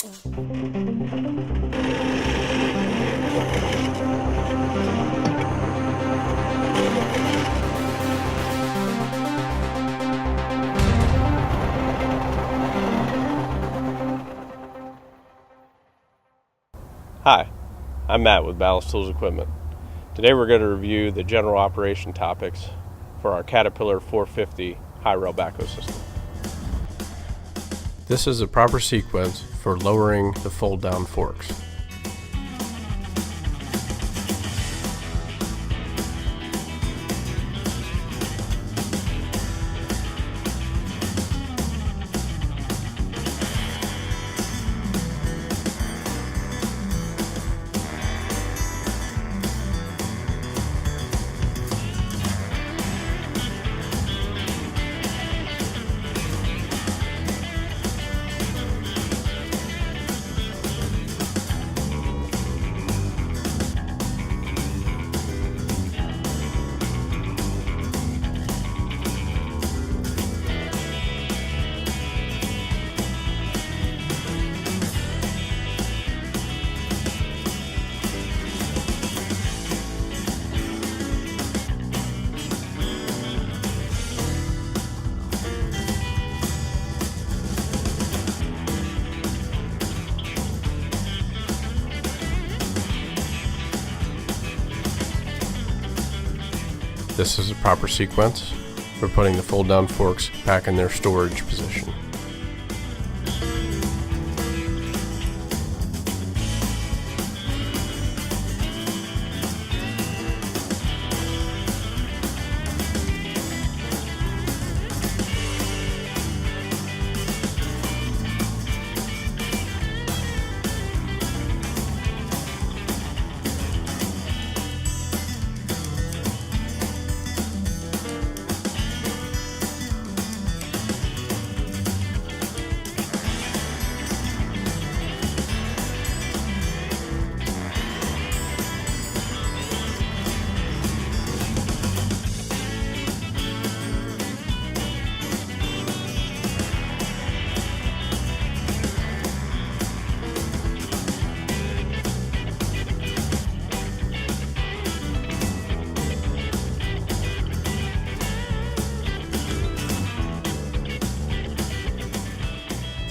Hi, I'm Matt with Ballast Tools Equipment. Today we're going to review the general operation topics for our Caterpillar 450 high rail backhoe system. This is the proper sequence for lowering the fold down forks. This is the proper sequence for putting the fold down forks back in their storage position.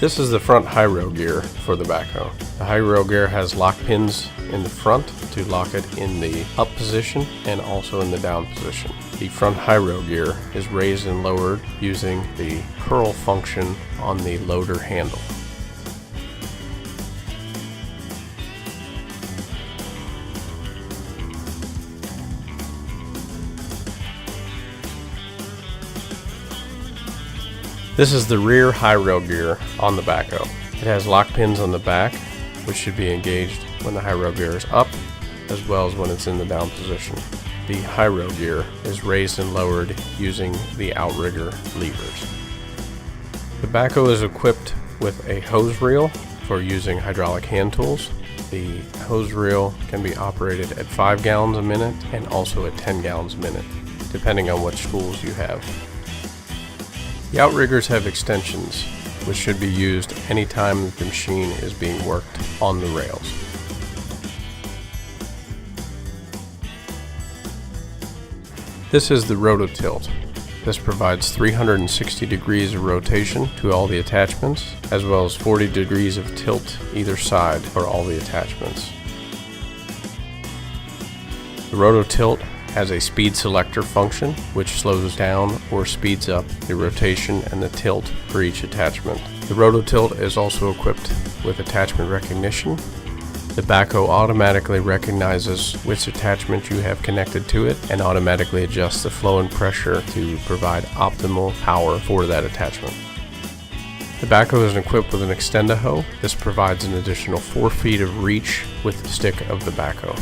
This is the front high rail gear for the backhoe. The high rail gear has lock pins in the front to lock it in the up position and also in the down position. The front high rail gear is raised and lowered using the curl function on the loader handle. This is the rear high rail gear on the backhoe. It has lock pins on the back, which should be engaged when the high rail gear is up, as well as when it's in the down position. The high rail gear is raised and lowered using the outrigger levers. The backhoe is equipped with a hose reel for using hydraulic hand tools. The hose reel can be operated at 5 gallons a minute and also at 10 gallons a minute, depending on what tools you have. The outriggers have extensions, which should be used anytime the machine is being worked on the rails. This is the rototilt. This provides 360 degrees of rotation to all the attachments, as well as 40 degrees of tilt either side for all the attachments. The rototilt has a speed selector function, which slows down or speeds up the rotation and the tilt for each attachment. The rototilt is also equipped with attachment recognition. The backhoe automatically recognizes which attachment you have connected to it and automatically adjusts the flow and pressure to provide optimal power for that attachment. The backhoe is equipped with an extend-a-hoe. This provides an additional 4 feet of reach with the stick of the backhoe.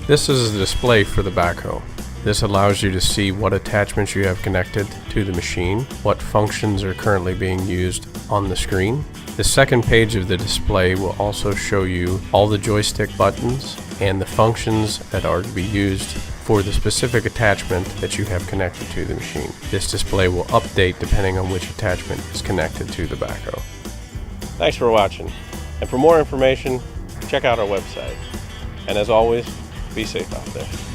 This is a display for the backhoe. This allows you to see what attachments you have connected to the machine, what functions are currently being used on the screen. The second page of the display will also show you all the joystick buttons and the functions that are to be used for the specific attachment that you have connected to the machine. This display will update depending on which attachment is connected to the backhoe. Thanks for watching, and for more information, check out our website. And as always, be safe out there.